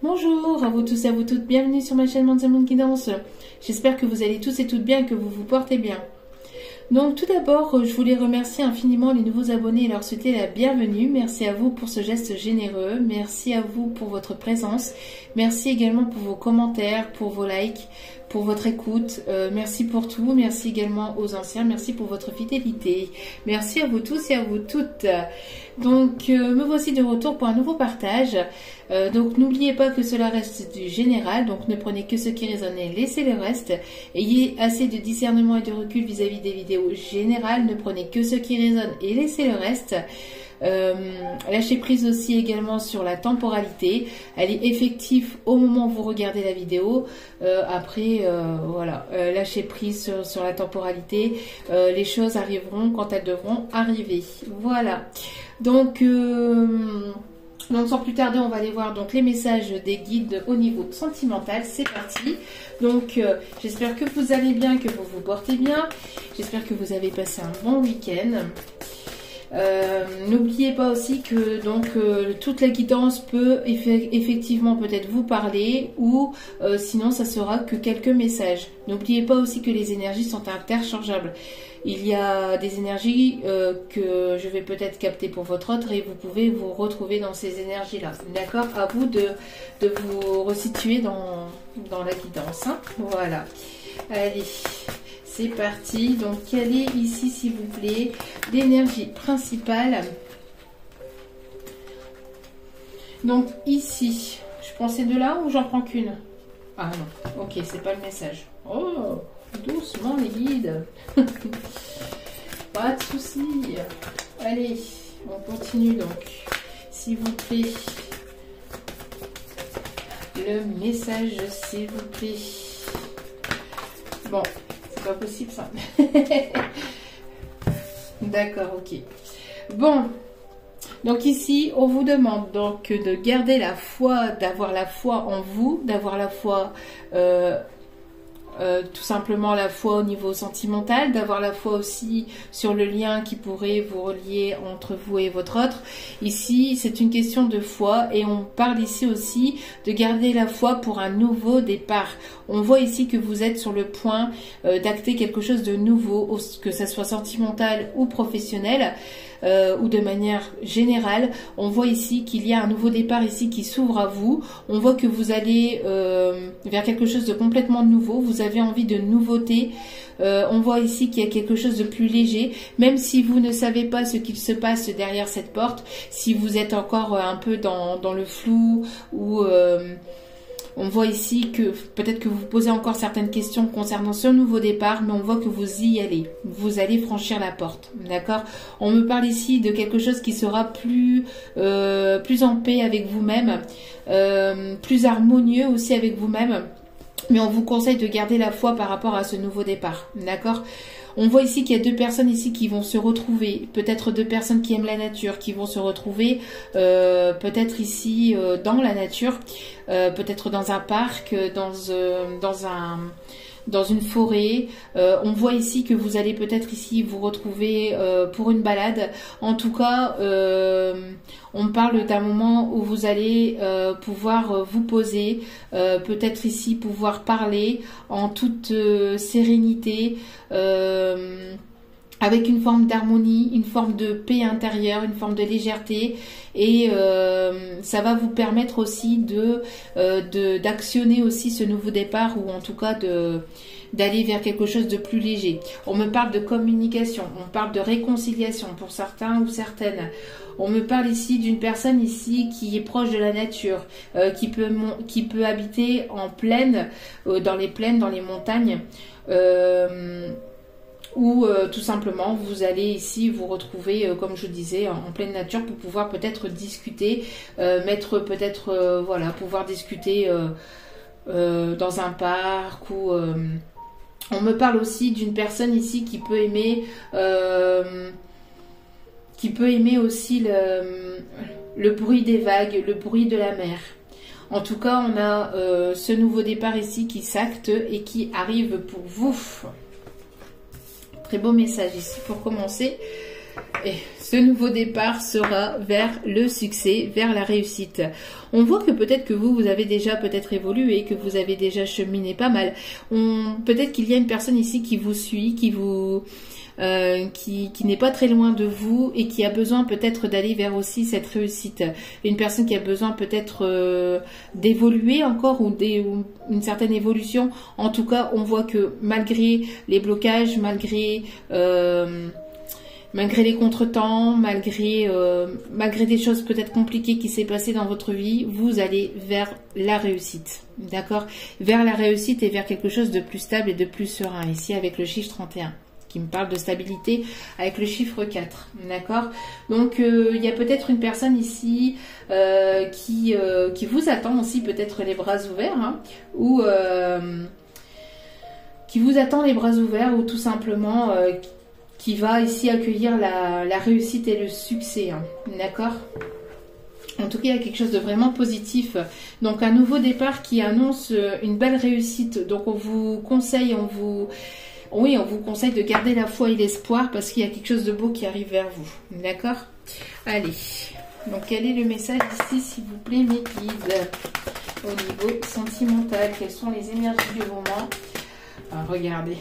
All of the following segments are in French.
Bonjour à vous tous et à vous toutes, bienvenue sur ma chaîne Monday Moon Guidance. J'espère que vous allez tous et toutes bien et que vous vous portez bien. Donc tout d'abord, je voulais remercier infiniment les nouveaux abonnés et leur souhaiter la bienvenue. Merci à vous pour ce geste généreux, merci à vous pour votre présence, merci également pour vos commentaires, pour vos likes, pour votre écoute, merci pour tout, merci également aux anciens, merci pour votre fidélité, merci à vous tous et à vous toutes. Donc me voici de retour pour un nouveau partage. Donc n'oubliez pas que cela reste du général, donc ne prenez que ce qui résonne et laissez le reste. Ayez assez de discernement et de recul vis-à-vis des vidéos générales, ne prenez que ce qui résonne et laissez le reste. Lâchez prise aussi également sur la temporalité, elle est effective au moment où vous regardez la vidéo. Après voilà, lâchez prise sur la temporalité, les choses arriveront quand elles devront arriver. Voilà, donc sans plus tarder, on va aller voir donc les messages des guides au niveau sentimental. C'est parti. Donc j'espère que vous allez bien, que vous vous portez bien, j'espère que vous avez passé un bon week-end. N'oubliez pas aussi que donc toute la guidance peut effectivement peut-être vous parler ou sinon ça sera que quelques messages. N'oubliez pas aussi que les énergies sont interchangeables. Il y a des énergies que je vais peut-être capter pour votre autre et vous pouvez vous retrouver dans ces énergies-là. D'accord? À vous de vous resituer dans la guidance. Hein, voilà. Allez. C'est parti, donc quelle est ici s'il vous plaît l'énergie principale? Donc ici, je prends ces deux-là ou j'en prends qu'une? Ah non, ok, c'est pas le message. Oh, doucement les guides. Pas de souci. Allez, on continue donc. S'il vous plaît, le message s'il vous plaît. Bon. Pas possible ça. D'accord, ok. Bon, donc ici on vous demande donc de garder la foi, d'avoir la foi en vous, d'avoir la foi tout simplement la foi au niveau sentimental, d'avoir la foi aussi sur le lien qui pourrait vous relier entre vous et votre autre. Ici, c'est une question de foi et on parle ici aussi de garder la foi pour un nouveau départ. On voit ici que vous êtes sur le point d'acter quelque chose de nouveau, que ça soit sentimental ou professionnel. Ou de manière générale, on voit ici qu'il y a un nouveau départ ici qui s'ouvre à vous. On voit que vous allez vers quelque chose de complètement nouveau. Vous avez envie de nouveauté. On voit ici qu'il y a quelque chose de plus léger. Même si vous ne savez pas ce qu'il se passe derrière cette porte, si vous êtes encore un peu dans le flou ou... on voit ici que peut-être que vous vous posez encore certaines questions concernant ce nouveau départ, mais on voit que vous y allez. Vous allez franchir la porte, d'accord? On me parle ici de quelque chose qui sera plus en paix avec vous-même, plus harmonieux aussi avec vous-même. Mais on vous conseille de garder la foi par rapport à ce nouveau départ, d'accord? On voit ici qu'il y a deux personnes ici qui vont se retrouver, peut-être deux personnes qui aiment la nature, qui vont se retrouver peut-être ici dans la nature, peut-être dans un parc, dans une forêt. On voit ici que vous allez peut-être ici vous retrouver pour une balade. En tout cas, on parle d'un moment où vous allez pouvoir vous poser, peut-être ici pouvoir parler en toute sérénité, avec une forme d'harmonie, une forme de paix intérieure, une forme de légèreté, et ça va vous permettre aussi d'actionner aussi ce nouveau départ, ou en tout cas d'aller vers quelque chose de plus léger. On me parle de communication, on parle de réconciliation pour certains ou certaines. On me parle ici d'une personne ici qui est proche de la nature, qui peut habiter en plaine, dans les plaines, dans les montagnes, ou tout simplement vous allez ici vous retrouver comme je disais en pleine nature pour pouvoir peut-être discuter, voilà, pouvoir discuter dans un parc ou on me parle aussi d'une personne ici qui peut aimer aussi le bruit des vagues, le bruit de la mer. En tout cas, on a ce nouveau départ ici qui s'acte et qui arrive pour vous. Très beau message ici pour commencer. Et ce nouveau départ sera vers le succès, vers la réussite. On voit que peut-être que vous avez déjà peut-être évolué, que vous avez déjà cheminé pas mal. Peut-être qu'il y a une personne ici qui vous suit, qui n'est pas très loin de vous et qui a besoin peut-être d'aller vers aussi cette réussite. Une personne qui a besoin peut-être d'évoluer encore ou une certaine évolution. En tout cas, on voit que malgré les blocages, malgré les contretemps, malgré des choses peut-être compliquées qui s'est passé dans votre vie, vous allez vers la réussite. D'accord? Vers la réussite et vers quelque chose de plus stable et de plus serein. Ici avec le chiffre 31. Qui me parle de stabilité avec le chiffre 4, d'accord? Donc il y a peut-être une personne ici qui vous attend aussi peut-être les bras ouverts, hein, ou qui vous attend les bras ouverts, ou tout simplement qui va ici accueillir la réussite et le succès, hein, d'accord? En tout cas, il y a quelque chose de vraiment positif. Donc un nouveau départ qui annonce une belle réussite. Donc on vous conseille, on vous conseille de garder la foi et l'espoir parce qu'il y a quelque chose de beau qui arrive vers vous. D'accord? Allez. Donc, quel est le message ici, s'il vous plaît, mes guides? Au niveau sentimental, quelles sont les énergies du moment? Alors, regardez.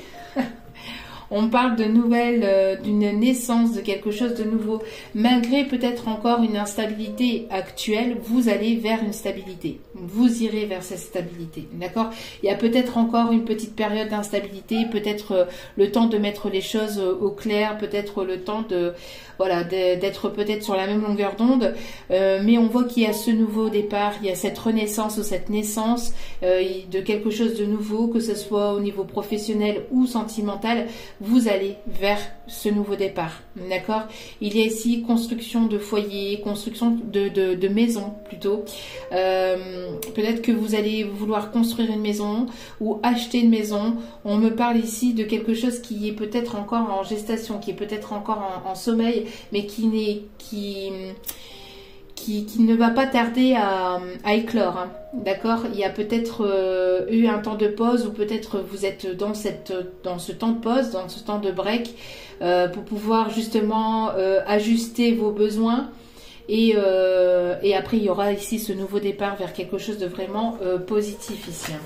On parle de nouvelles, d'une naissance, de quelque chose de nouveau. Malgré peut-être encore une instabilité actuelle, vous allez vers une stabilité. Vous irez vers cette stabilité. D'accord? Il y a peut-être encore une petite période d'instabilité, peut-être le temps de mettre les choses au clair, peut-être le temps de... Voilà, d'être peut-être sur la même longueur d'onde, mais on voit qu'il y a ce nouveau départ, il y a cette renaissance ou cette naissance de quelque chose de nouveau, que ce soit au niveau professionnel ou sentimental, vous allez vers ce nouveau départ, d'accord? Il y a ici construction de foyer, construction de maison plutôt. Peut-être que vous allez vouloir construire une maison ou acheter une maison. On me parle ici de quelque chose qui est peut-être encore en gestation, qui est peut-être encore en sommeil, mais qui ne va pas tarder à éclore, hein. D'accord? Il y a peut-être eu un temps de pause, ou peut-être vous êtes dans ce temps de pause, dans ce temps de break, pour pouvoir justement ajuster vos besoins. Et après, il y aura ici ce nouveau départ vers quelque chose de vraiment positif ici, hein.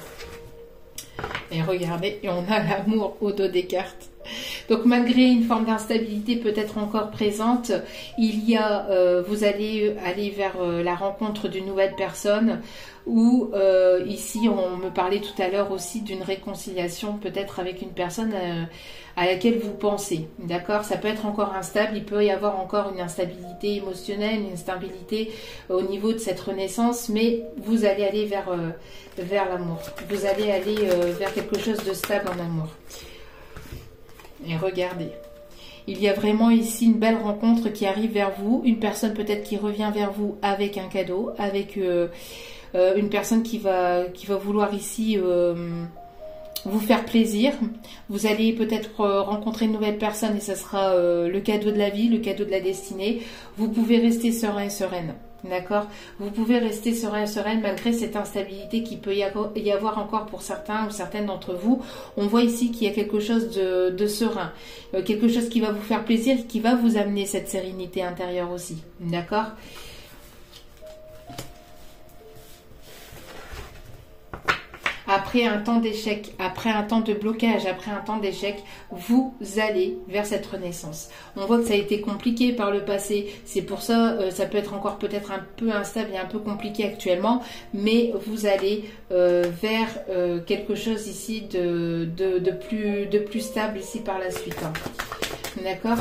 Et regardez, et on a l'amour au dos des cartes. Donc malgré une forme d'instabilité peut-être encore présente, vous allez aller vers la rencontre d'une nouvelle personne, ou ici on me parlait tout à l'heure aussi d'une réconciliation peut-être avec une personne à laquelle vous pensez. D'accord? Ça peut être encore instable, il peut y avoir encore une instabilité émotionnelle, une instabilité au niveau de cette renaissance, mais vous allez aller vers l'amour. Vous allez aller vers quelque chose de stable en amour. Et regardez, il y a vraiment ici une belle rencontre qui arrive vers vous, une personne peut-être qui revient vers vous avec un cadeau, avec une personne qui va vouloir ici vous faire plaisir. Vous allez peut-être rencontrer une nouvelle personne et ça sera le cadeau de la vie, le cadeau de la destinée. Vous pouvez rester serein et sereine. D'accord? Vous pouvez rester serein et sereine malgré cette instabilité qui peut y avoir encore pour certains ou certaines d'entre vous. On voit ici qu'il y a quelque chose de serein, quelque chose qui va vous faire plaisir, qui va vous amener cette sérénité intérieure aussi. D'accord? Après un temps d'échec, après un temps de blocage, après un temps d'échec, vous allez vers cette renaissance. On voit que ça a été compliqué par le passé, c'est pour ça, ça peut être encore peut-être un peu instable et un peu compliqué actuellement, mais vous allez vers quelque chose ici de plus stable ici par la suite, hein. D'accord?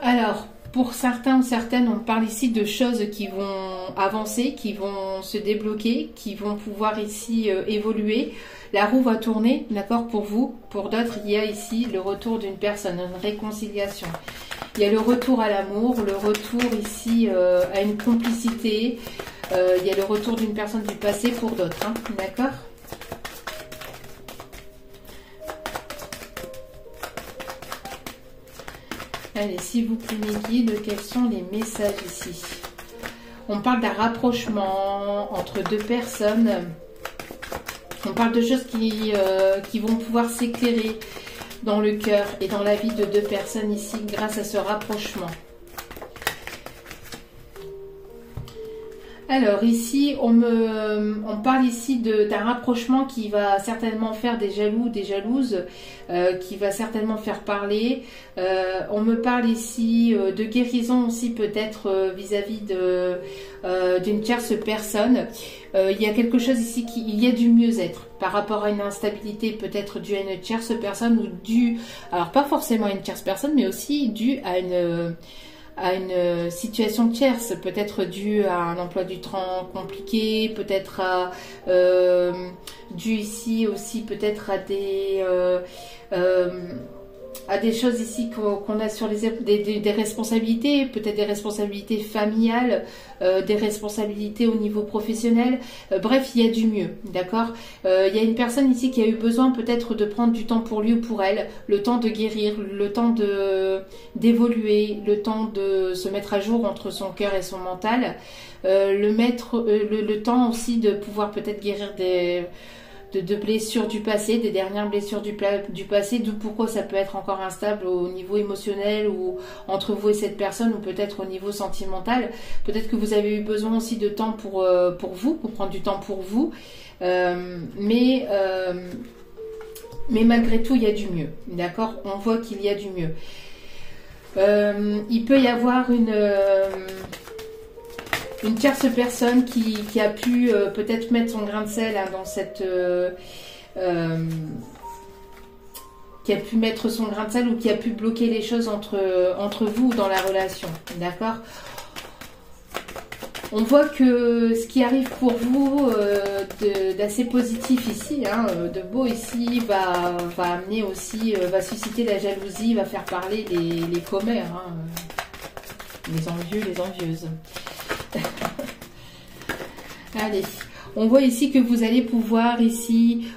Alors, pour certains ou certaines, on parle ici de choses qui vont avancer, qui vont se débloquer, qui vont pouvoir ici évoluer. La roue va tourner, d'accord, pour vous. Pour d'autres, il y a ici le retour d'une personne, une réconciliation. Il y a le retour à l'amour, le retour ici à une complicité. Il y a le retour d'une personne du passé pour d'autres, hein, d'accord? Allez, s'il vous plaît, mes guides, quels sont les messages ici? On parle d'un rapprochement entre deux personnes. On parle de choses qui vont pouvoir s'éclairer. dans le cœur et dans la vie de deux personnes ici grâce à ce rapprochement. Alors ici, on parle ici d'un rapprochement qui va certainement faire des jaloux, des jalouses, qui va certainement faire parler. On me parle ici de guérison aussi peut-être vis-à-vis d'une tierce personne. Il y a quelque chose ici, il y a du mieux-être par rapport à une instabilité peut-être due à une tierce personne ou due, alors pas forcément à une tierce personne, mais aussi due à une situation tierce, peut-être due à un emploi du temps compliqué, peut-être dû ici aussi peut-être à des choses ici qu'on a sur des responsabilités, peut-être des responsabilités familiales, des responsabilités au niveau professionnel. Bref, il y a du mieux, d'accord. Il y a une personne ici qui a eu besoin peut-être de prendre du temps pour lui ou pour elle, le temps de guérir, le temps d'évoluer, le temps de se mettre à jour entre son cœur et son mental, le temps aussi de pouvoir peut-être guérir de blessures du passé, des dernières blessures du passé, d'où pourquoi ça peut être encore instable au niveau émotionnel ou entre vous et cette personne ou peut-être au niveau sentimental. Peut-être que vous avez eu besoin aussi de temps pour vous, pour prendre du temps pour vous, mais malgré tout il y a du mieux, d'accord. On voit qu'il y a du mieux. Il peut y avoir une tierce personne qui a pu peut-être mettre son grain de sel hein, dans cette... qui a pu mettre son grain de sel ou qui a pu bloquer les choses entre vous dans la relation. D'accord ? On voit que ce qui arrive pour vous d'assez positif ici, hein, de beau ici, va amener aussi, va susciter la jalousie, va faire parler les commères, hein, les envieux, les envieuses. Allez, on voit ici que vous allez pouvoir ici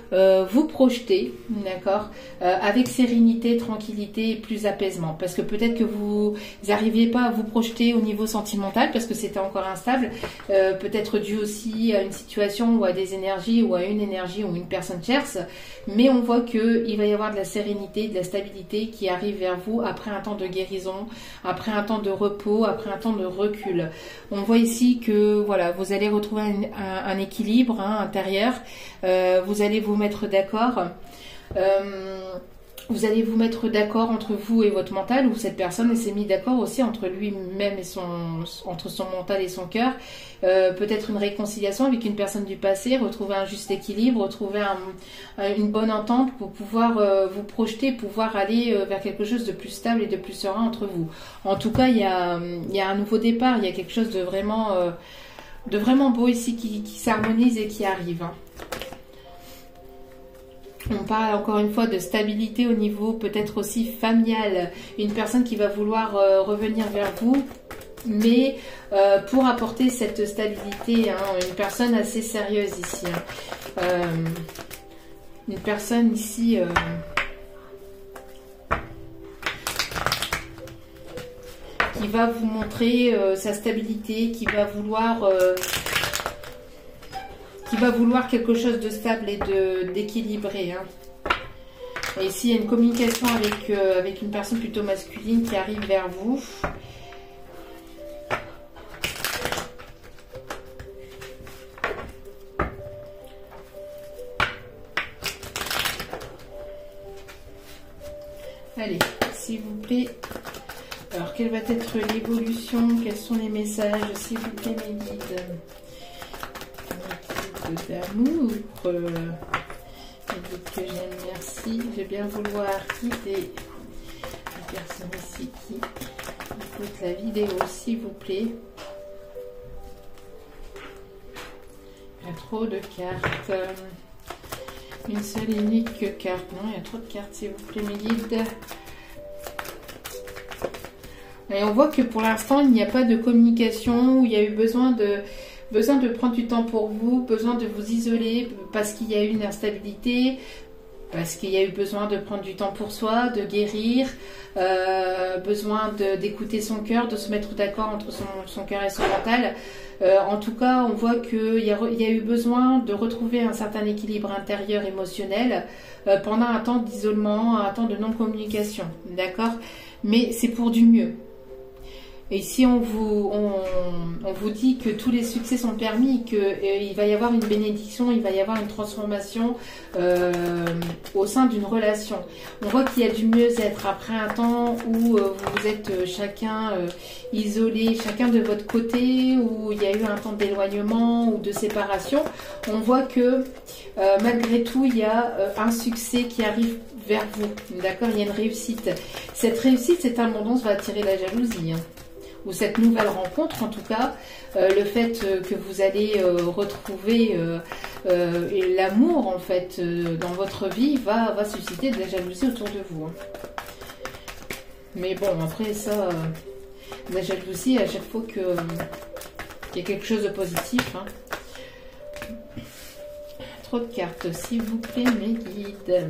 vous projeter, d'accord, avec sérénité, tranquillité et plus apaisement. Parce que peut-être que vous n'arriviez pas à vous projeter au niveau sentimental parce que c'était encore instable. Peut-être dû aussi à une situation ou à des énergies ou à une énergie ou une personne tierce. Mais on voit qu'il va y avoir de la sérénité, de la stabilité qui arrive vers vous après un temps de guérison, après un temps de repos, après un temps de recul. On voit ici que voilà, vous allez retrouver un équilibre hein, intérieur. Vous allez vous mettre d'accord. Vous allez vous mettre d'accord entre vous et votre mental, ou cette personne s'est mis d'accord aussi entre lui-même et entre son mental et son cœur. Peut-être une réconciliation avec une personne du passé, retrouver un juste équilibre, retrouver une bonne entente pour pouvoir vous projeter, pouvoir aller vers quelque chose de plus stable et de plus serein entre vous. En tout cas, il y a un nouveau départ, il y a quelque chose de vraiment beau ici qui s'harmonise et qui arrive. Hein. On parle encore une fois de stabilité au niveau peut-être aussi familial. Une personne qui va vouloir revenir vers vous, mais pour apporter cette stabilité. Hein, une personne assez sérieuse ici. Hein. Une personne ici... qui va vous montrer sa stabilité, qui va vouloir quelque chose de stable et d'équilibré. Hein. Et ici, il y a une communication avec une personne plutôt masculine qui arrive vers vous. Allez, s'il vous plaît. Alors, quelle va être l'évolution? Quels sont les messages? S'il vous plaît, mes guides. D'amour. Les guides que j'aime, merci. Je vais bien vouloir guider les personnes ici qui écoutent la vidéo, s'il vous plaît. Il y a trop de cartes. Une seule et unique carte. Non, il y a trop de cartes, s'il vous plaît, mes guides. Et on voit que pour l'instant, il n'y a pas de communication, où il y a eu besoin de prendre du temps pour vous, besoin de vous isoler parce qu'il y a eu une instabilité. parce qu'il y a eu besoin de prendre du temps pour soi, de guérir, besoin d'écouter son cœur, de se mettre d'accord entre son cœur et son mental. En tout cas, on voit qu'il y a eu besoin de retrouver un certain équilibre intérieur émotionnel pendant un temps d'isolement, un temps de non-communication, d'accord? Mais c'est pour du mieux. Et si on vous dit que tous les succès sont permis, qu'il va y avoir une bénédiction, il va y avoir une transformation au sein d'une relation. On voit qu'il y a du mieux-être après un temps où vous êtes chacun isolé, chacun de votre côté, où il y a eu un temps d'éloignement ou de séparation. On voit que malgré tout, il y a un succès qui arrive vers vous. D'accord? Il y a une réussite. Cette réussite, cette abondance va attirer la jalousie. Ou cette nouvelle rencontre, en tout cas, le fait que vous allez retrouver l'amour, en fait, dans votre vie, va susciter de la jalousie autour de vous. Mais bon, après ça, la jalousie, à chaque fois qu'il y a quelque chose de positif. Trop de cartes, s'il vous plaît, mes guides.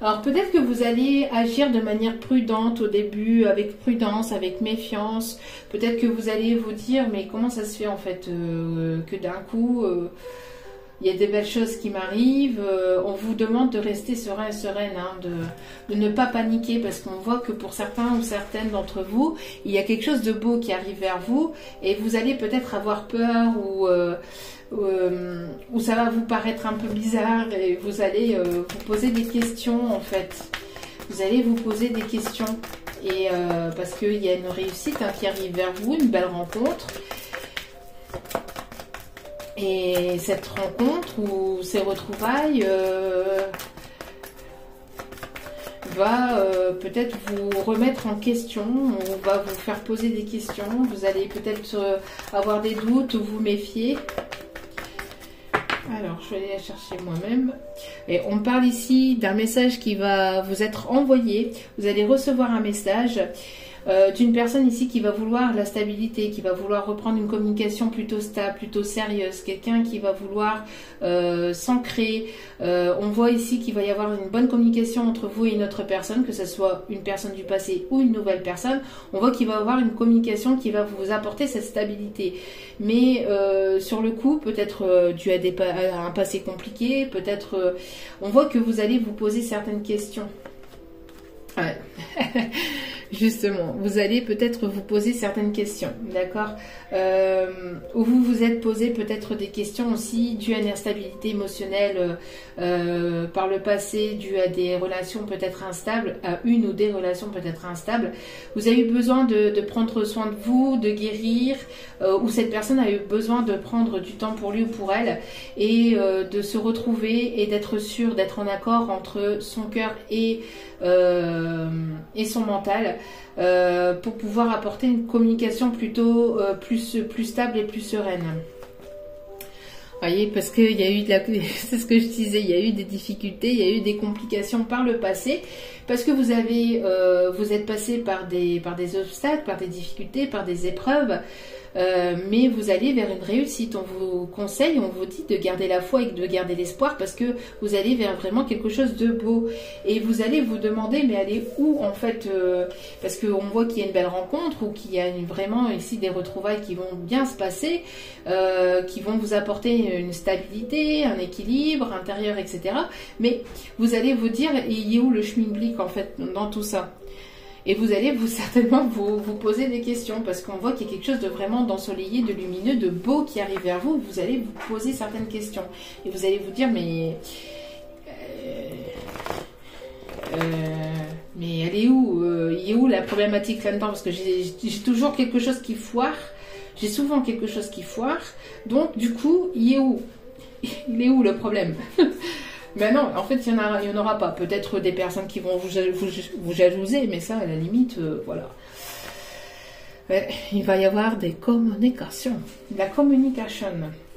Alors peut-être que vous allez agir de manière prudente au début, avec prudence, avec méfiance. Peut-être que vous allez vous dire, mais comment ça se fait en fait que d'un coup, il y a des belles choses qui m'arrivent. On vous demande de rester serein et sereine, de ne pas paniquer, parce qu'on voit que pour certains ou certaines d'entre vous, il y a quelque chose de beau qui arrive vers vous, et vous allez peut-être avoir peur ou ça va vous paraître un peu bizarre et vous allez vous poser des questions en fait. Vous allez vous poser des questions et parce qu'il y a une réussite qui arrive vers vous, une belle rencontre. Et cette rencontre ou ces retrouvailles va peut-être vous remettre en question, ou va vous faire poser des questions. Vous allez peut-être avoir des doutes ou vous méfier. Alors, je vais aller la chercher moi-même. Et on parle ici d'un message qui va vous être envoyé. Vous allez recevoir un message d'une personne ici qui va vouloir la stabilité, qui va vouloir reprendre une communication plutôt stable, plutôt sérieuse. Quelqu'un qui va vouloir s'ancrer. On voit ici qu'il va y avoir une bonne communication entre vous et une autre personne, que ce soit une personne du passé ou une nouvelle personne. On voit qu'il va y avoir une communication qui va vous apporter cette stabilité. Mais sur le coup, peut-être dû à un passé compliqué, peut-être on voit que vous allez vous poser certaines questions. Ouais. Justement, vous allez peut-être vous poser certaines questions, d'accord, où vous vous êtes posé peut-être des questions aussi dues à une instabilité émotionnelle par le passé, dues à des relations peut-être instables, à une ou des relations peut-être instables. Vous avez eu besoin de prendre soin de vous, de guérir, ou cette personne a eu besoin de prendre du temps pour lui ou pour elle, et de se retrouver et d'être sûr, d'être en accord entre son cœur et son mental, pour pouvoir apporter une communication plutôt plus stable et plus sereine. Vous voyez, parce qu'il y a eu c'est ce que je disais, il y a eu des difficultés, il y a eu des complications par le passé, parce que vous êtes passé par des obstacles, par des difficultés, par des épreuves. Mais vous allez vers une réussite. On vous conseille, on vous dit de garder la foi et de garder l'espoir, parce que vous allez vers vraiment quelque chose de beau. Et vous allez vous demander, mais aller où en fait, parce qu'on voit qu'il y a une belle rencontre, ou qu'il y a vraiment ici des retrouvailles qui vont bien se passer, qui vont vous apporter une stabilité, un équilibre intérieur, etc. Mais vous allez vous dire, il y a où le schmilblick en fait dans tout ça? Et vous allez certainement vous poser des questions, parce qu'on voit qu'il y a quelque chose de vraiment d'ensoleillé, de lumineux, de beau qui arrive vers vous. Vous allez vous poser certaines questions. Et vous allez vous dire, mais elle est où il est où la problématique là-dedans? Parce que j'ai toujours quelque chose qui foire. J'ai souvent quelque chose qui foire. Donc, du coup, il est où? Il est où le problème? Mais non, en fait, il n'y en aura pas. Peut-être des personnes qui vont vous jalouser, mais ça, à la limite, voilà. Il va y avoir des communications. La communication.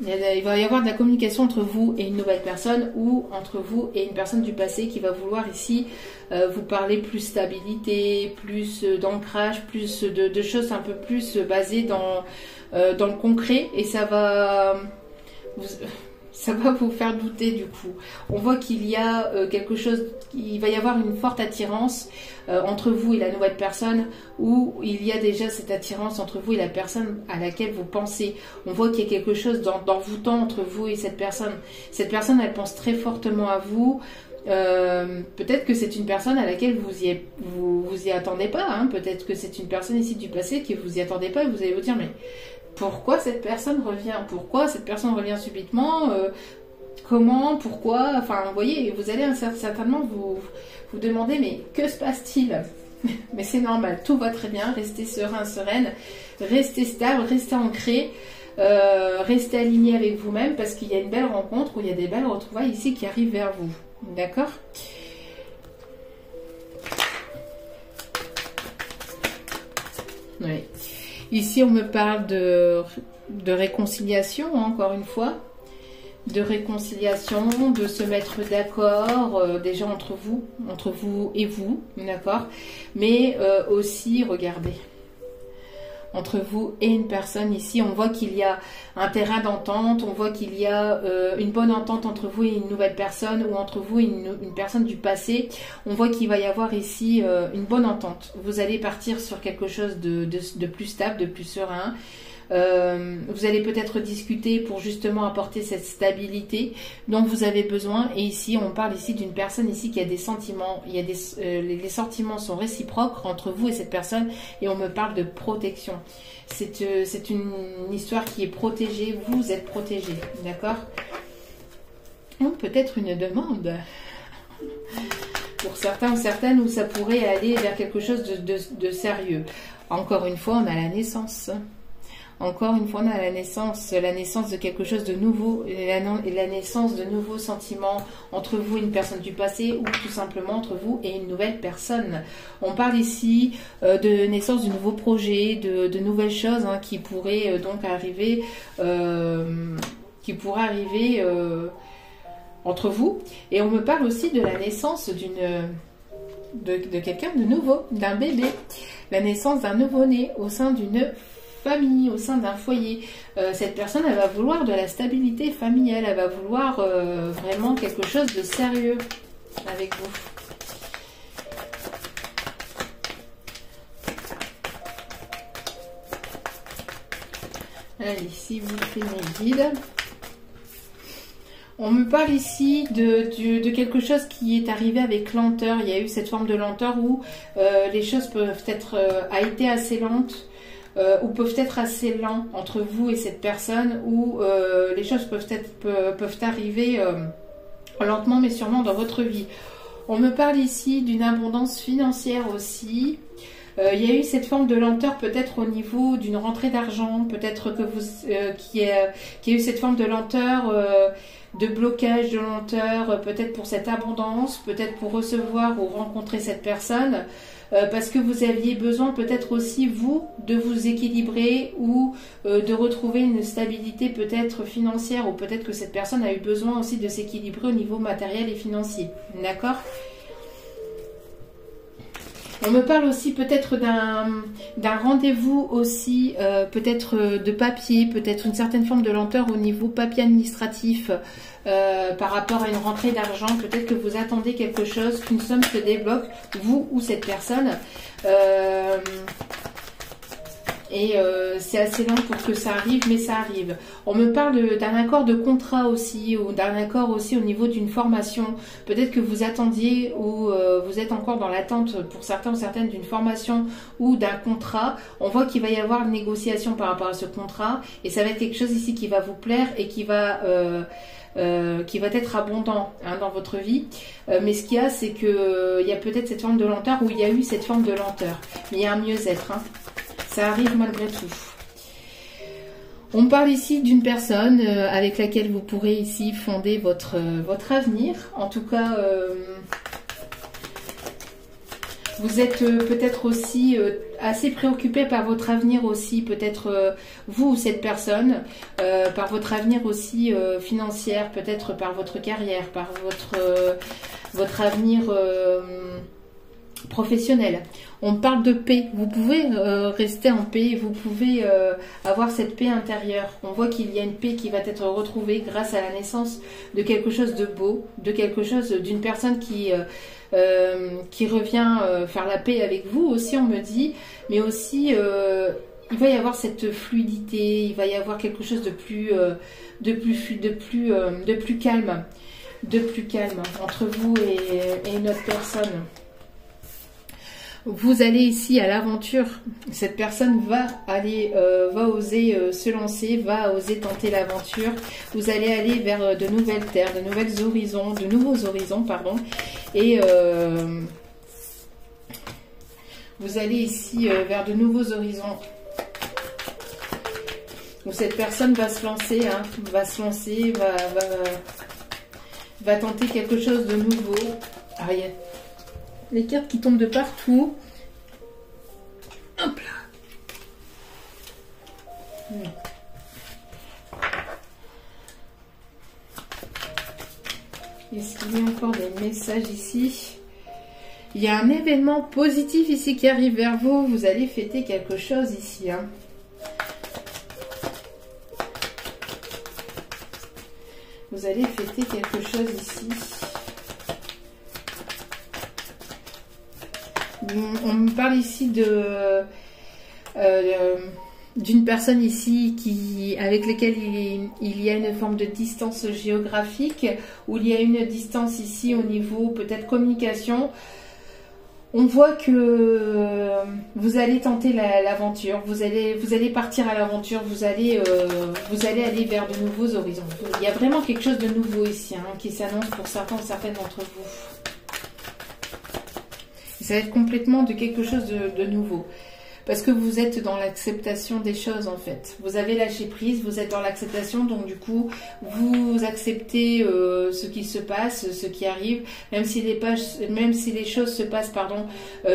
Il va y avoir de la communication entre vous et une nouvelle personne ou entre vous et une personne du passé qui va vouloir ici vous parler plus stabilité, plus d'ancrage, plus de choses un peu plus basées dans le concret et ça va vous faire douter du coup. On voit qu'il y a quelque chose, il va y avoir une forte attirance entre vous et la nouvelle personne ou il y a déjà cette attirance entre vous et la personne à laquelle vous pensez. On voit qu'il y a quelque chose d'envoûtant entre vous et cette personne. Cette personne, elle pense très fortement à vous. Peut-être que c'est une personne à laquelle vous y attendez pas. Hein. Peut-être que c'est une personne ici du passé que vous y attendez pas et vous allez vous dire mais pourquoi cette personne revient? Pourquoi cette personne revient subitement? Comment? Pourquoi? Enfin, vous voyez, vous allez certainement vous demander, mais que se passe-t-il? Mais c'est normal, tout va très bien, restez serein, sereine, restez stable, restez ancré, restez aligné avec vous-même parce qu'il y a une belle rencontre ou il y a des belles retrouvailles ici qui arrivent vers vous. D'accord? Oui. Ici, on me parle de réconciliation, encore une fois. De réconciliation, de se mettre d'accord, déjà entre vous et vous, d'accord? Mais aussi, regardez, entre vous et une personne ici, on voit qu'il y a un terrain d'entente, on voit qu'il y a une bonne entente entre vous et une nouvelle personne ou entre vous et une personne du passé. On voit qu'il va y avoir ici une bonne entente. Vous allez partir sur quelque chose de plus stable, de plus serein. Vous allez peut-être discuter pour justement apporter cette stabilité dont vous avez besoin. Et ici, on parle ici d'une personne ici qui a des sentiments. Il y a les sentiments sont réciproques entre vous et cette personne. Et on me parle de protection. C'est une histoire qui est protégée. Vous êtes protégé, d'accord? Peut-être une demande. Pour certains ou certaines, où ça pourrait aller vers quelque chose de sérieux. Encore une fois, on a la naissance. Encore une fois, on a la naissance de quelque chose de nouveau, la naissance de nouveaux sentiments entre vous et une personne du passé ou tout simplement entre vous et une nouvelle personne. On parle ici de naissance de nouveaux projets, de nouvelles choses hein, qui pourraient donc arriver, entre vous. Et on me parle aussi de la naissance de quelqu'un de nouveau, d'un bébé, la naissance d'un nouveau-né au sein d'une famille, au sein d'un foyer. Cette personne, elle va vouloir de la stabilité familiale, elle va vouloir vraiment quelque chose de sérieux avec vous. Allez, s'il vous plaît, mes guides. On me parle ici de quelque chose qui est arrivé avec lenteur. Il y a eu cette forme de lenteur où les choses peuvent être a été assez lentes. Ou peuvent être assez lents entre vous et cette personne, ou les choses peuvent arriver lentement mais sûrement dans votre vie. On me parle ici d'une abondance financière aussi. Il y a eu cette forme de lenteur peut-être au niveau d'une rentrée d'argent, peut-être que qu'il y a eu cette forme de lenteur, de blocage, de lenteur, peut-être pour cette abondance, peut-être pour recevoir ou rencontrer cette personne. Parce que vous aviez besoin peut-être aussi, vous, de vous équilibrer ou de retrouver une stabilité peut-être financière ou peut-être que cette personne a eu besoin aussi de s'équilibrer au niveau matériel et financier. D'accord ? On me parle aussi peut-être d'un rendez-vous aussi, peut-être de papier, peut-être une certaine forme de lenteur au niveau papier administratif par rapport à une rentrée d'argent. Peut-être que vous attendez quelque chose, qu'une somme se débloque, vous ou cette personne. C'est assez lent pour que ça arrive, mais ça arrive. On me parle d'un accord de contrat aussi, ou d'un accord aussi au niveau d'une formation. Peut-être que vous attendiez ou vous êtes encore dans l'attente pour certains ou certaines d'une formation ou d'un contrat. On voit qu'il va y avoir une négociation par rapport à ce contrat et ça va être quelque chose ici qui va vous plaire et qui va être abondant hein, dans votre vie. Mais ce qu'il y a, c'est que il y a peut-être cette forme de lenteur ou il y a eu cette forme de lenteur. Mais il y a un mieux-être. Hein. Ça arrive malgré tout. On parle ici d'une personne avec laquelle vous pourrez ici fonder votre avenir. En tout cas, Vous êtes peut-être aussi assez préoccupé par votre avenir aussi, peut-être vous ou cette personne, par votre avenir aussi financier, peut-être par votre carrière, par votre avenir professionnel. On parle de paix. Vous pouvez rester en paix, vous pouvez avoir cette paix intérieure. On voit qu'il y a une paix qui va être retrouvée grâce à la naissance de quelque chose de beau, de quelque chose, d'une personne qui revient faire la paix avec vous aussi, on me dit, mais aussi il va y avoir cette fluidité, il va y avoir quelque chose de plus calme, entre vous et une autre personne. Vous allez ici à l'aventure. Cette personne va oser se lancer, va oser tenter l'aventure. Vous allez aller vers de nouvelles terres, de nouveaux horizons, pardon. Et vous allez ici vers de nouveaux horizons. Où cette personne va se lancer, va tenter quelque chose de nouveau. Ah, il y a les cartes qui tombent de partout. Hop là. Est-ce qu'il y a encore des messages ici? Il y a un événement positif ici qui arrive vers vous. Vous allez fêter quelque chose ici. Hein. Vous allez fêter quelque chose ici. On me parle ici d'une personne ici avec laquelle il y a une forme de distance géographique, où il y a une distance ici au niveau peut-être communication. On voit que vous allez tenter l'aventure, vous allez partir à l'aventure, vous allez aller vers de nouveaux horizons. Il y a vraiment quelque chose de nouveau ici hein, qui s'annonce pour certains ou certaines d'entre vous. Ça va être complètement de quelque chose de nouveau. Parce que vous êtes dans l'acceptation des choses en fait. Vous avez lâché prise, vous êtes dans l'acceptation, donc du coup, vous acceptez ce qui se passe, ce qui arrive, même si les choses se passent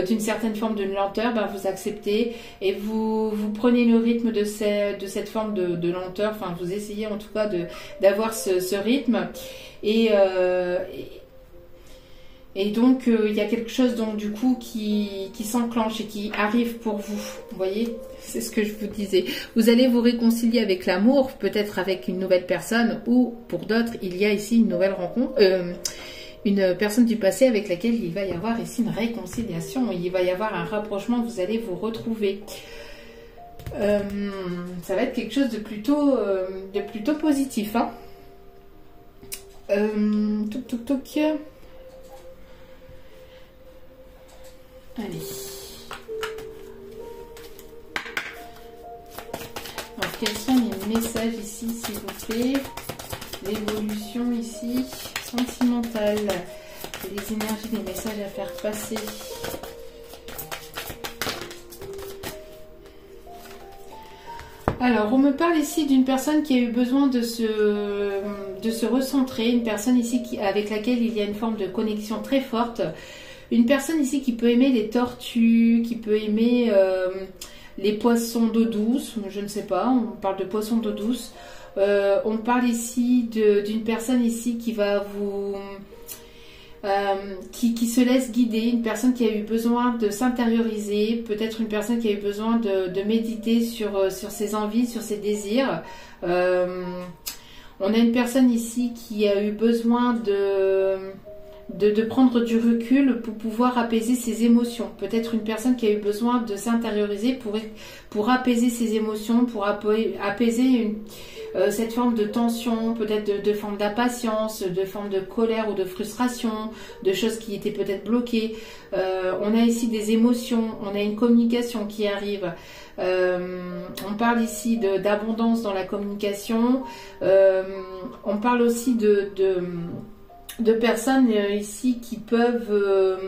d'une certaine forme de lenteur, ben, vous acceptez et vous prenez le rythme de cette forme de lenteur, enfin vous essayez en tout cas d'avoir ce rythme et donc, il y a quelque chose donc du coup qui s'enclenche et qui arrive pour vous. Vous voyez, c'est ce que je vous disais. Vous allez vous réconcilier avec l'amour, peut-être avec une nouvelle personne, ou pour d'autres, il y a ici une nouvelle rencontre, une personne du passé avec laquelle il va y avoir ici une réconciliation. Il va y avoir un rapprochement, vous allez vous retrouver. Ça va être quelque chose de plutôt positif. Hein. Toc. Allez. Alors, quels sont les messages ici, s'il vous plaît? L'évolution ici, sentimentale. Les énergies, les messages à faire passer. Alors, on me parle ici d'une personne qui a eu besoin de se recentrer. Une personne ici avec laquelle il y a une forme de connexion très forte. Une personne ici qui peut aimer les tortues, qui peut aimer les poissons d'eau douce, je ne sais pas, on parle de poissons d'eau douce. On parle ici d'une personne ici qui va qui se laisse guider, une personne qui a eu besoin de s'intérioriser, peut-être une personne qui a eu besoin de méditer sur ses envies, sur ses désirs. On a une personne ici qui a eu besoin de prendre du recul pour pouvoir apaiser ses émotions. Peut-être une personne qui a eu besoin de s'intérioriser pour apaiser ses émotions, pour apaiser cette forme de tension, peut-être de forme d'impatience, de forme de colère ou de frustration, de choses qui étaient peut-être bloquées. On a ici des émotions, on a une communication qui arrive. On parle ici d'abondance dans la communication. On parle aussi de personnes ici qui peuvent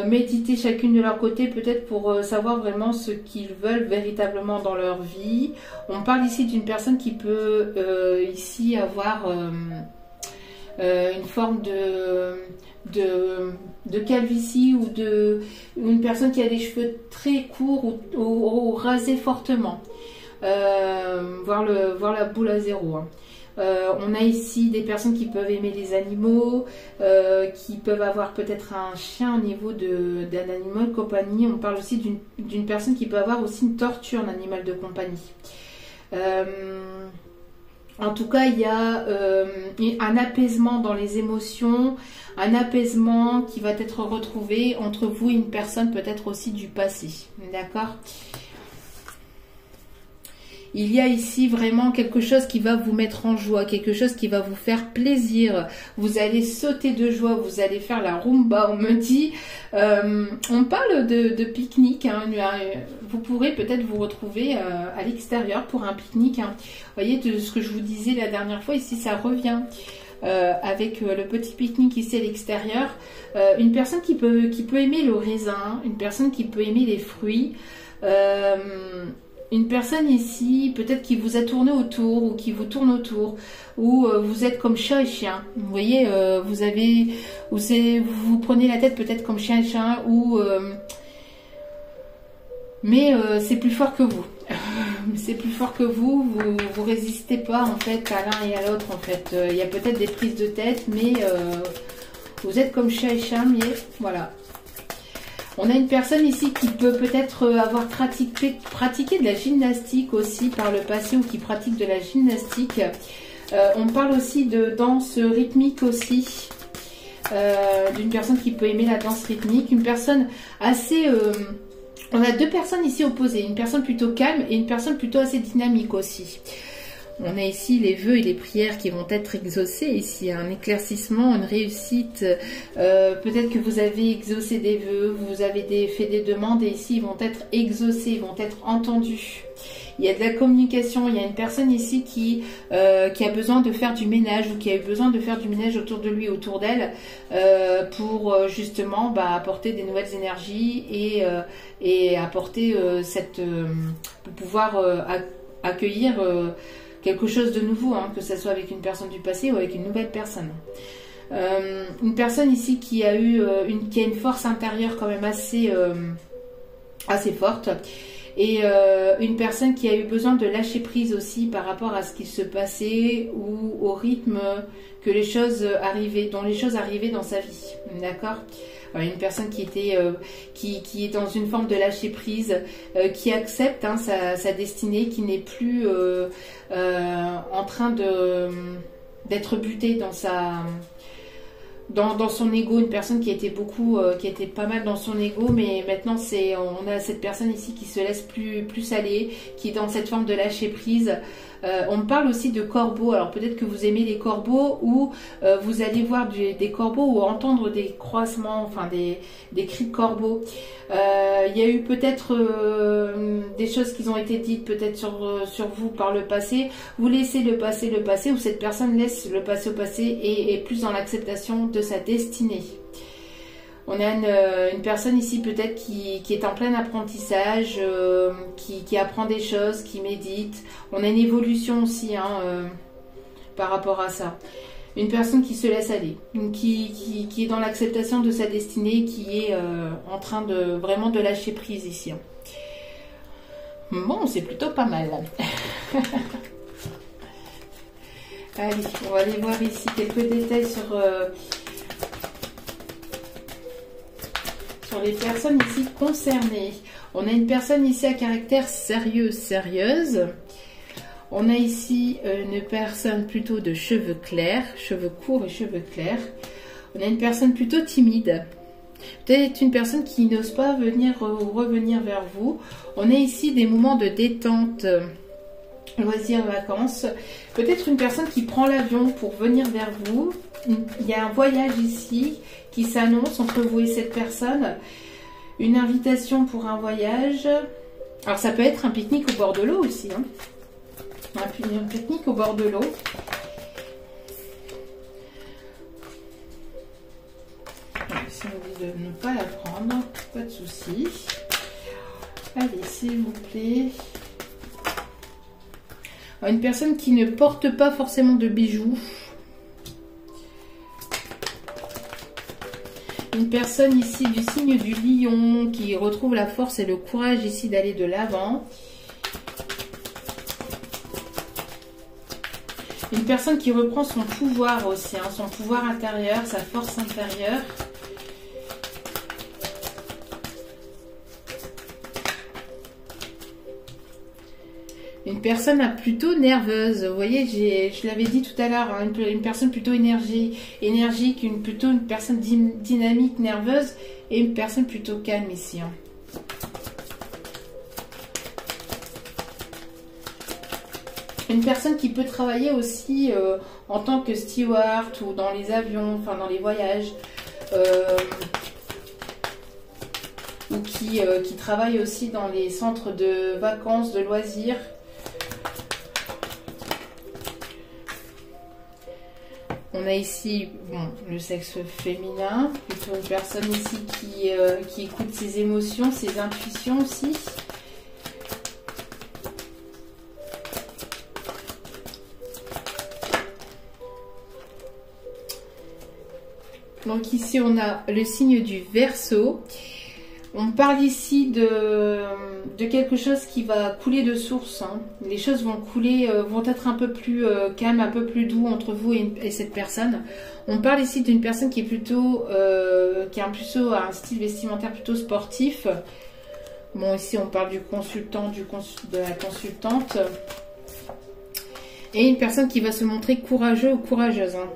méditer chacune de leur côté, peut-être pour savoir vraiment ce qu'ils veulent véritablement dans leur vie. On parle ici d'une personne qui peut ici avoir une forme de calvitie ou une personne qui a des cheveux très courts ou rasés fortement, voir la boule à zéro, hein. On a ici des personnes qui peuvent aimer les animaux, qui peuvent avoir peut-être un chien au niveau d'un animal de compagnie. On parle aussi d'une personne qui peut avoir aussi une tortue en animal de compagnie. En tout cas, il y a un apaisement dans les émotions, un apaisement qui va être retrouvé entre vous et une personne peut-être aussi du passé. D'accord ? Il y a ici vraiment quelque chose qui va vous mettre en joie, quelque chose qui va vous faire plaisir. Vous allez sauter de joie, vous allez faire la rumba, on me dit. On parle de pique-nique, hein. Vous pourrez peut-être vous retrouver à l'extérieur pour un pique-nique, hein. Vous voyez, de ce que je vous disais la dernière fois, ici ça revient. Avec le petit pique-nique ici à l'extérieur. Une personne qui peut aimer le raisin, une personne qui peut aimer les fruits. Une personne ici, peut-être qui vous a tourné autour ou qui vous tourne autour, ou vous êtes comme chat et chien. Vous voyez, vous prenez la tête peut-être comme chien et chien, mais c'est plus fort que vous. C'est plus fort que vous résistez pas en fait à l'un et à l'autre en fait. Il y a peut-être des prises de tête, mais vous êtes comme chat et chien, mais voilà. On a une personne ici qui peut peut-être avoir pratiqué de la gymnastique aussi par le passé ou qui pratique de la gymnastique. On parle aussi de danse rythmique aussi, d'une personne qui peut aimer la danse rythmique. Une personne assez... on a deux personnes ici opposées, une personne plutôt calme et une personne plutôt assez dynamique aussi. On a ici les vœux et les prières qui vont être exaucés. Ici, un éclaircissement, une réussite. Peut-être que vous avez exaucé des vœux, vous avez fait des demandes et ici, ils vont être exaucés, ils vont être entendus. Il y a de la communication. Il y a une personne ici qui a besoin de faire du ménage ou qui a eu besoin de faire du ménage autour de lui, autour d'elle, pour justement apporter des nouvelles énergies et apporter pour pouvoir accueillir... quelque chose de nouveau, hein, que ce soit avec une personne du passé ou avec une nouvelle personne. Une personne ici qui a une force intérieure quand même assez forte. Et une personne qui a eu besoin de lâcher prise aussi par rapport à ce qui se passait ou au rythme que les choses arrivaient, dont les choses arrivaient dans sa vie. D'accord ? Une personne qui est dans une forme de lâcher prise, qui accepte hein, sa destinée, qui n'est plus en train d'être butée dans son ego, une personne qui était pas mal dans son ego, mais maintenant on a cette personne ici qui se laisse plus aller, qui est dans cette forme de lâcher prise. On me parle aussi de corbeaux. Alors peut-être que vous aimez les corbeaux ou vous allez voir des corbeaux ou entendre des croissements, enfin des cris de corbeaux. Il y a eu peut-être des choses qui ont été dites peut-être sur vous par le passé. Vous laissez le passé ou cette personne laisse le passé au passé et est plus dans l'acceptation de sa destinée. On a une personne ici peut-être qui est en plein apprentissage, qui apprend des choses, qui médite. On a une évolution aussi hein, par rapport à ça. Une personne qui se laisse aller, qui est dans l'acceptation de sa destinée, qui est en train vraiment de lâcher prise ici. Hein. Bon, c'est plutôt pas mal. Allez, on va aller voir ici quelques détails sur les personnes ici concernées. On a une personne ici à caractère sérieux, sérieuse. On a ici une personne plutôt de cheveux clairs, cheveux courts et cheveux clairs. On a une personne plutôt timide. Peut-être une personne qui n'ose pas venir ou revenir vers vous. On a ici des moments de détente, loisirs, vacances. Peut-être une personne qui prend l'avion pour venir vers vous. Il y a un voyage ici qui s'annonce entre vous et cette personne. Une invitation pour un voyage. Alors ça peut être un pique-nique au bord de l'eau aussi. Hein. Un pique-nique au bord de l'eau. Si on dit de ne pas la prendre, pas de souci. Allez, s'il vous plaît. Alors, une personne qui ne porte pas forcément de bijoux. personne ici du signe du lion qui retrouve la force et le courage ici d'aller de l'avant. Une personne qui reprend son pouvoir aussi, hein, son pouvoir intérieur, sa force intérieure. Une personne plutôt nerveuse, vous voyez, je l'avais dit tout à l'heure, hein, une personne plutôt énergique, plutôt une personne dynamique, nerveuse, et une personne plutôt calme ici. Hein. Une personne qui peut travailler aussi en tant que steward ou dans les avions, enfin dans les voyages, ou qui travaille aussi dans les centres de vacances, de loisirs. On a ici le sexe féminin, plutôt une personne ici qui écoute ses émotions, ses intuitions aussi. Donc ici on a le signe du Verseau. On parle ici de quelque chose qui va couler de source. Hein. Les choses vont couler, vont être un peu plus calmes, un peu plus doux entre vous et cette personne. On parle ici d'une personne qui est plutôt, qui a un style vestimentaire plutôt sportif. Bon, ici on parle du consultant, de la consultante. Et une personne qui va se montrer courageux ou courageuse. Hein.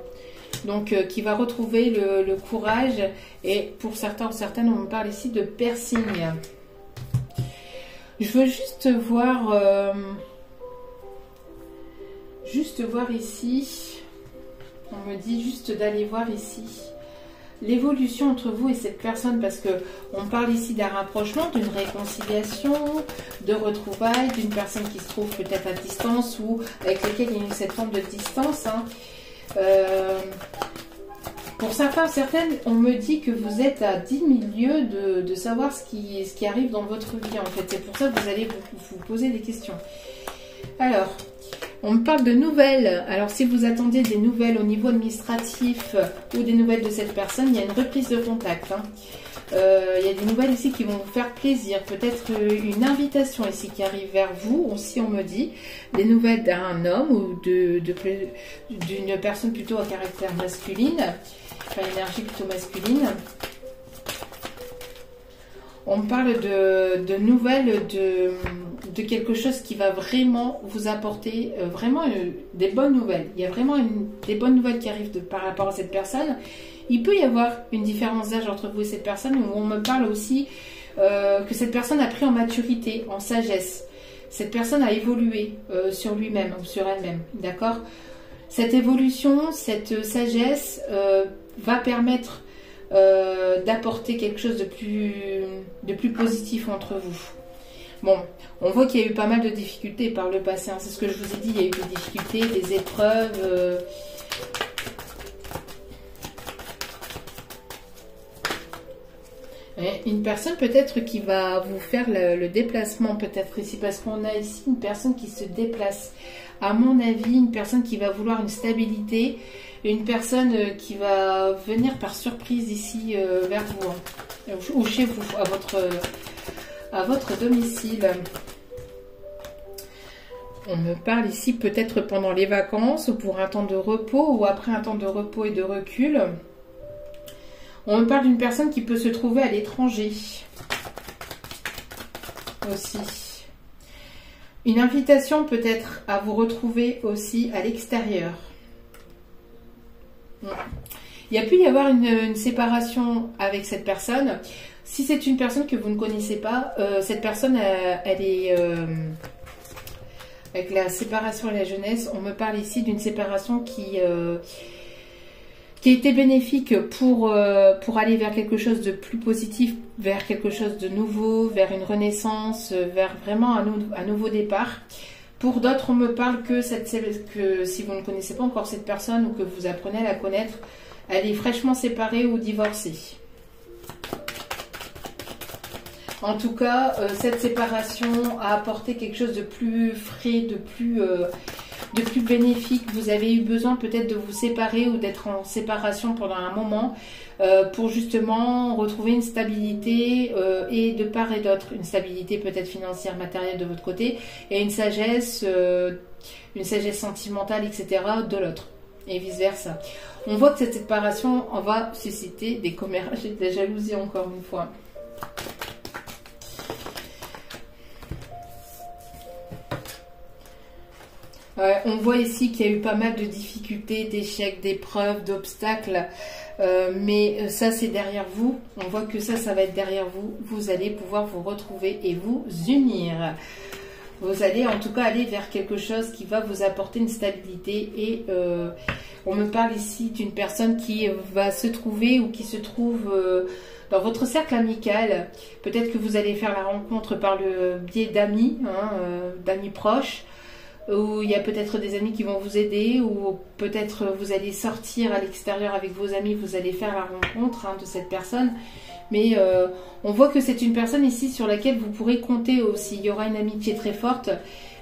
Donc qui va retrouver le courage, et pour certains ou certaines on me parle ici de piercing. Je veux juste voir ici, on me dit juste d'aller voir ici l'évolution entre vous et cette personne, parce que on parle ici d'un rapprochement, d'une réconciliation, de retrouvailles, d'une personne qui se trouve peut-être à distance ou avec laquelle il y a eu cette forme de distance. Hein. Pour certaines, on me dit que vous êtes à 10 000 lieues de savoir ce qui arrive dans votre vie. En fait, c'est pour ça que vous allez vous poser des questions. Alors, on me parle de nouvelles. Alors, si vous attendez des nouvelles au niveau administratif ou des nouvelles de cette personne, il y a une reprise de contact. Hein. Il y a des nouvelles ici qui vont vous faire plaisir. Peut-être une invitation ici qui arrive vers vous. Aussi, on me dit des nouvelles d'un homme ou d'une personne plutôt à caractère masculine. Enfin, énergie plutôt masculine. On me parle de nouvelles de quelque chose qui va vraiment vous apporter des bonnes nouvelles. Il y a vraiment des bonnes nouvelles qui arrivent par rapport à cette personne. Il peut y avoir une différence d'âge entre vous et cette personne, où on me parle aussi que cette personne a pris en maturité, en sagesse. Cette personne a évolué sur lui-même ou sur elle-même, d'accord? Cette évolution, cette sagesse va permettre d'apporter quelque chose de plus positif entre vous. Bon, on voit qu'il y a eu pas mal de difficultés par le passé, hein. C'est ce que je vous ai dit, il y a eu des difficultés, des épreuves. Une personne peut-être qui va vous faire le déplacement, peut-être ici, parce qu'on a ici une personne qui se déplace. À mon avis, une personne qui va vouloir une stabilité, une personne qui va venir par surprise ici vers vous, hein, ou chez vous, à votre domicile. On me parle ici peut-être pendant les vacances, ou pour un temps de repos, ou après un temps de repos et de recul. On me parle d'une personne qui peut se trouver à l'étranger aussi. Une invitation peut-être à vous retrouver aussi à l'extérieur. Il peut y avoir une séparation avec cette personne. Si c'est une personne que vous ne connaissez pas, cette personne, elle est... avec la séparation et la jeunesse, on me parle ici d'une séparation qui a été bénéfique pour aller vers quelque chose de plus positif, vers quelque chose de nouveau, vers une renaissance, vers vraiment un nouveau départ. Pour d'autres, on me parle que si vous ne connaissez pas encore cette personne ou que vous apprenez à la connaître, elle est fraîchement séparée ou divorcée. En tout cas, cette séparation a apporté quelque chose de plus frais, de de plus bénéfique. Vous avez eu besoin peut-être de vous séparer ou d'être en séparation pendant un moment pour justement retrouver une stabilité et de part et d'autre. Une stabilité peut-être financière, matérielle de votre côté et une sagesse sentimentale, etc. de l'autre. Et vice versa. On voit que cette séparation en va susciter des commérages et de la jalousie encore une fois. On voit ici qu'il y a eu pas mal de difficultés, d'échecs, d'épreuves, d'obstacles. Mais ça c'est derrière vous. On voit que ça va être derrière vous. Vous allez pouvoir vous retrouver et vous unir. Vous allez en tout cas aller vers quelque chose qui va vous apporter une stabilité. Et on me parle ici d'une personne qui va se trouver ou qui se trouve dans votre cercle amical. Peut-être que vous allez faire la rencontre par le biais d'amis, d'amis proches. Ou il y a peut-être des amis qui vont vous aider, ou peut-être vous allez sortir à l'extérieur avec vos amis, vous allez faire la rencontre de cette personne. Mais on voit que c'est une personne ici sur laquelle vous pourrez compter aussi. Il y aura une amitié très forte,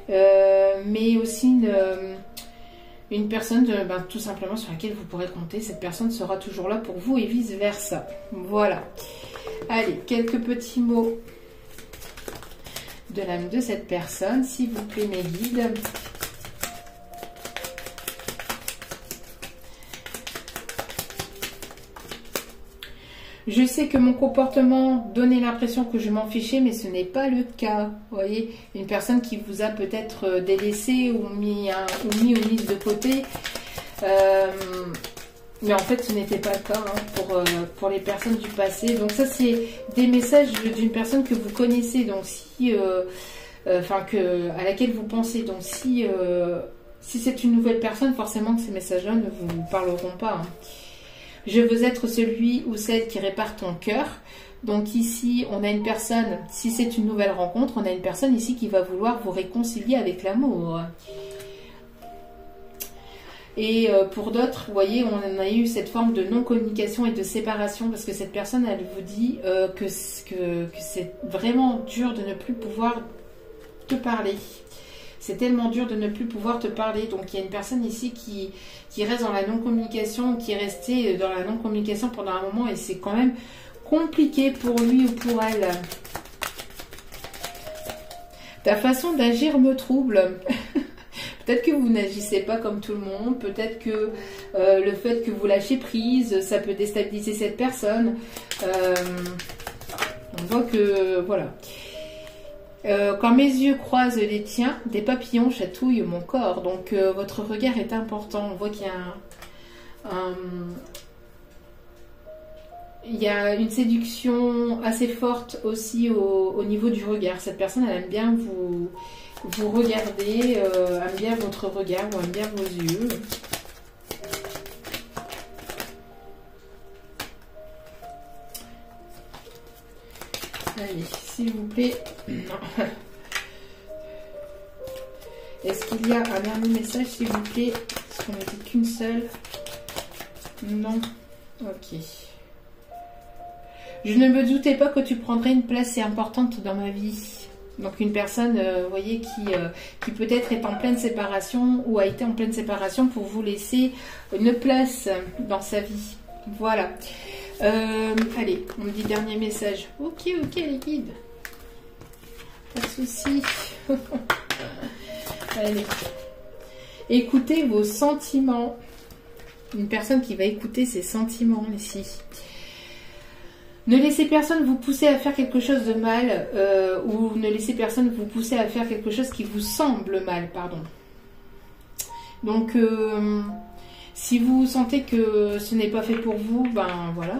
mais aussi une personne tout simplement sur laquelle vous pourrez compter. Cette personne sera toujours là pour vous et vice versa. Voilà. Allez, quelques petits mots de l'âme de cette personne, s'il vous plaît mes guides. Je sais que mon comportement donnait l'impression que je m'en fichais, mais ce n'est pas le cas. Vous voyez, une personne qui vous a peut-être délaissé ou mis ou mise de côté. Mais en fait, ce n'était pas le cas pour les personnes du passé. Donc ça, c'est des messages d'une personne que vous connaissez, donc si, à laquelle vous pensez. Donc si c'est une nouvelle personne, forcément que ces messages-là ne vous parleront pas. Je veux être celui ou celle qui répare ton cœur. Donc ici, on a une personne, si c'est une nouvelle rencontre, on a une personne ici qui va vouloir vous réconcilier avec l'amour. Et pour d'autres, vous voyez, on a eu cette forme de non-communication et de séparation parce que cette personne, elle vous dit que c'est vraiment dur de ne plus pouvoir te parler. C'est tellement dur de ne plus pouvoir te parler. Donc, il y a une personne ici qui reste dans la non-communication, qui est restée dans la non-communication pendant un moment et c'est quand même compliqué pour lui ou pour elle. Ta façon d'agir me trouble. Peut-être que vous n'agissez pas comme tout le monde, peut-être que le fait que vous lâchez prise, ça peut déstabiliser cette personne. On voit que, voilà. Quand mes yeux croisent les tiens, des papillons chatouillent mon corps. Donc votre regard est important. On voit qu'il y a une séduction assez forte aussi au niveau du regard. Cette personne, elle aime bien vous regardez, aime bien votre regard ou aime bien vos yeux. Allez, s'il vous plaît. Est-ce qu'il y a un dernier message, s'il vous plaît? Est-ce qu'on n'a dit qu'une seule? Non. Ok. Je ne me doutais pas que tu prendrais une place si importante dans ma vie. Donc une personne, vous voyez, qui peut-être est en pleine séparation ou a été en pleine séparation pour vous laisser une place dans sa vie. Voilà. Allez, on me dit dernier message. Ok, les guides. Pas de souci. Allez. Écoutez vos sentiments. Une personne qui va écouter ses sentiments ici. Ne laissez personne vous pousser à faire quelque chose de mal ou ne laissez personne vous pousser à faire quelque chose qui vous semble mal, pardon. Donc, si vous sentez que ce n'est pas fait pour vous, ben voilà,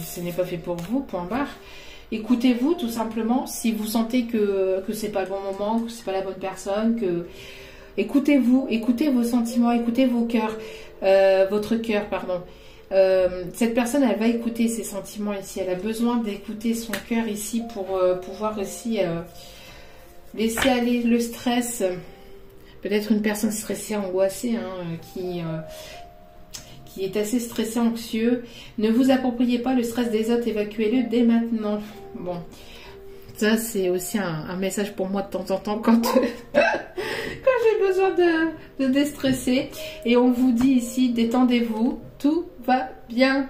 ce n'est pas fait pour vous, point barre. Écoutez-vous tout simplement. Si vous sentez que c'est pas le bon moment, que c'est pas la bonne personne, que écoutez-vous, écoutez vos sentiments, écoutez vos cœurs, votre cœur, pardon. Cette personne, elle va écouter ses sentiments ici. Elle a besoin d'écouter son cœur ici pour pouvoir aussi laisser aller le stress. Peut-être une personne stressée, angoissée, qui est assez stressé, anxieux. Ne vous appropriez pas le stress des autres, évacuez-le dès maintenant. Bon, ça c'est aussi un message pour moi de temps en temps quand j'ai besoin de déstresser. Et on vous dit ici, détendez-vous, tout va bien.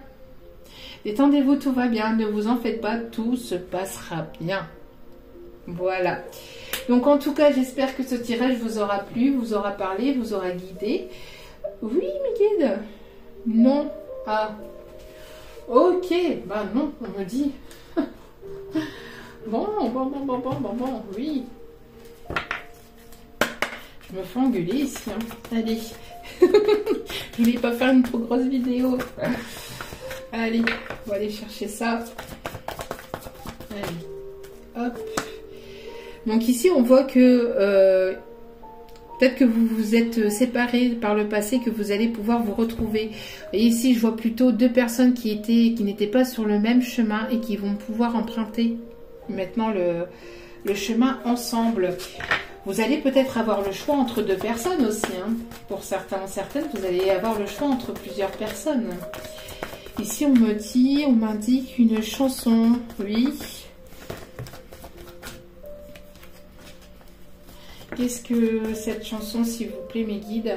Détendez-vous, tout va bien. Ne vous en faites pas, tout se passera bien. Voilà. Donc en tout cas, j'espère que ce tirage vous aura plu, vous aura parlé, vous aura guidé. Oui, mes guides. Non. Ah. Ok. Bah non, on me dit. Bon, oui. Je me fais engueuler ici. Hein. Allez. Je voulais pas faire une trop grosse vidéo. Allez, on va aller chercher ça. Allez. Hop. Donc ici, on voit que peut-être que vous vous êtes séparés par le passé, que vous allez pouvoir vous retrouver. Et ici, je vois plutôt deux personnes qui n'étaient pas sur le même chemin et qui vont pouvoir emprunter maintenant le chemin ensemble. Vous allez peut-être avoir le choix entre deux personnes aussi. Hein. Pour certains, certaines, vous allez avoir le choix entre plusieurs personnes. Ici, on m'indique une chanson. Oui. Qu'est-ce que cette chanson, s'il vous plaît, mes guides?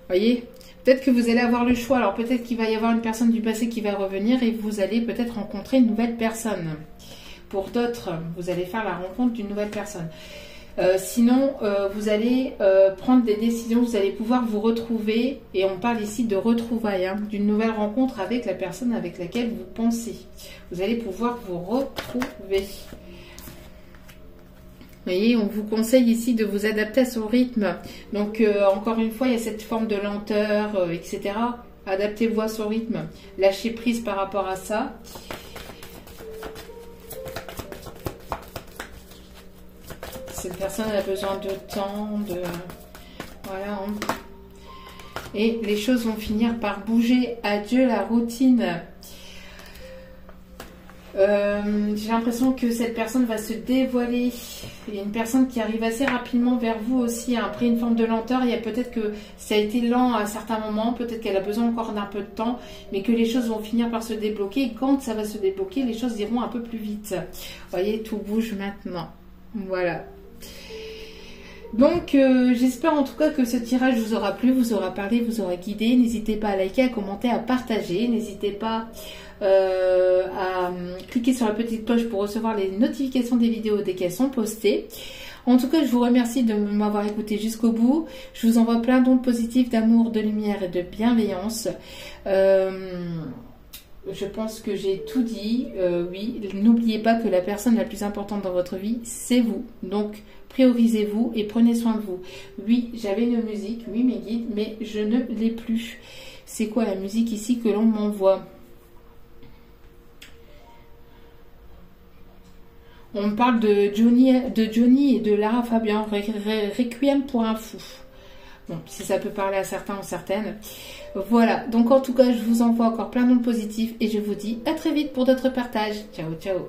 Voyez, peut-être que vous allez avoir le choix. Alors, peut-être qu'il va y avoir une personne du passé qui va revenir et vous allez peut-être rencontrer une nouvelle personne. Pour d'autres, vous allez faire la rencontre d'une nouvelle personne. Sinon, vous allez prendre des décisions, vous allez pouvoir vous retrouver, et on parle ici de retrouvailles, hein, d'une nouvelle rencontre avec la personne avec laquelle vous pensez. Vous allez pouvoir vous retrouver. Vous voyez, on vous conseille ici de vous adapter à son rythme. Donc, encore une fois, il y a cette forme de lenteur, etc. Adaptez-vous à son rythme. Lâchez prise par rapport à ça. Cette personne a besoin de temps, voilà. Hein. Et les choses vont finir par bouger. Adieu la routine. J'ai l'impression que cette personne va se dévoiler. Il y a une personne qui arrive assez rapidement vers vous aussi. Hein. Après une forme de lenteur, il y a peut-être que ça a été lent à certains moments. Peut-être qu'elle a besoin encore d'un peu de temps. Mais que les choses vont finir par se débloquer. Et quand ça va se débloquer, les choses iront un peu plus vite. Vous voyez, tout bouge maintenant. Voilà. Donc j'espère en tout cas que ce tirage vous aura plu, vous aura parlé, vous aura guidé. N'hésitez pas à liker, à commenter, à partager. N'hésitez pas à cliquer sur la petite cloche pour recevoir les notifications des vidéos dès qu'elles sont postées. En tout cas, je vous remercie de m'avoir écouté jusqu'au bout. Je vous envoie plein d'ondes positives, d'amour, de lumière et de bienveillance. Je pense que j'ai tout dit. Oui, n'oubliez pas que la personne la plus importante dans votre vie, c'est vous. Donc, priorisez-vous et prenez soin de vous. Oui, j'avais une musique, oui, mes guides, mais je ne l'ai plus. C'est quoi la musique ici que l'on m'envoie? On me parle de Johnny et de Lara Fabian, Requiem pour un fou. Bon, si ça peut parler à certains ou certaines. Voilà, donc en tout cas, je vous envoie encore plein d'ondes positives et je vous dis à très vite pour d'autres partages. Ciao, ciao.